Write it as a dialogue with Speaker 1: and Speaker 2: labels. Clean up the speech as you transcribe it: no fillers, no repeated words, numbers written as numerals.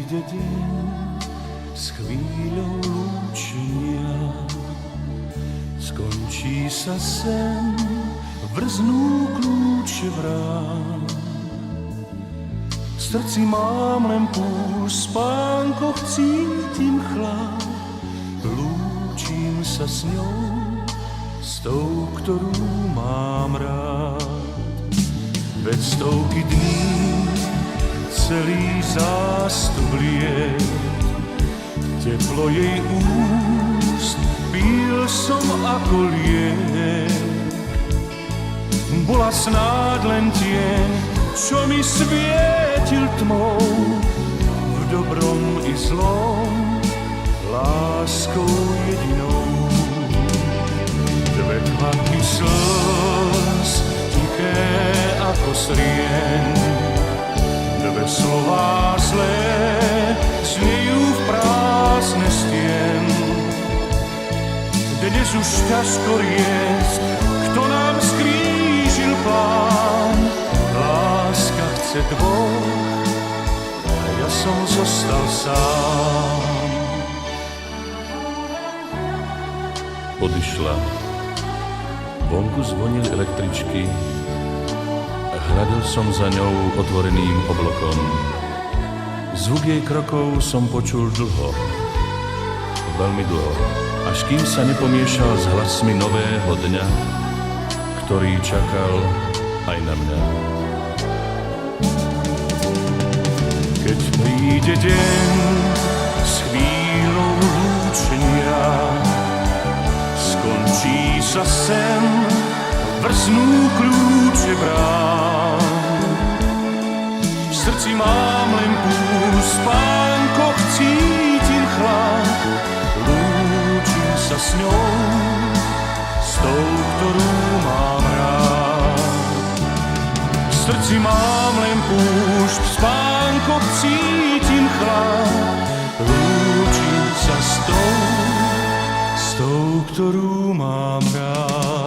Speaker 1: príde deň s chvíľou lúčenia, skončí sa sen, vrznú kľúče vrán. V srdci mám len púšť, v spánkoch cítim chlad, lúčim sa s ňou, s tou, ktorú mám rád. Veď stovky dní, celý zástup liet, teplo jej úst pil som ako liek. Bola snáď len tieň, čo mi svietil tmou, v dobrom i zlom, láskou jedinou. Dve kvapky slz, tiché ako srieň, dve slová zlé znejú v prázdne stien. Dnes už ťažko riecť, kto nám skrížil plán. Láska chce dvoch, a ja som zostal sám.
Speaker 2: Odišla. Vonku zvonili električky, hľadel som za ňou otvoreným oblokom. Zvuk jej krokov som počul dlho, veľmi dlho, až kým sa nepomiešal s hlasmi nového dňa, ktorý čakal aj na mňa.
Speaker 1: Keď príde deň s chvíľou lúčenia, skončí sa sen, vrznú kľúče brán. V srdci mám len púšť, v spánkoch cítim chlad, lúčim sa s ňou, s tou, ktorú mám rád. V srdci mám len púšť, v spánkoch cítim chlad, lúčim sa s tou, ktorú mám rád.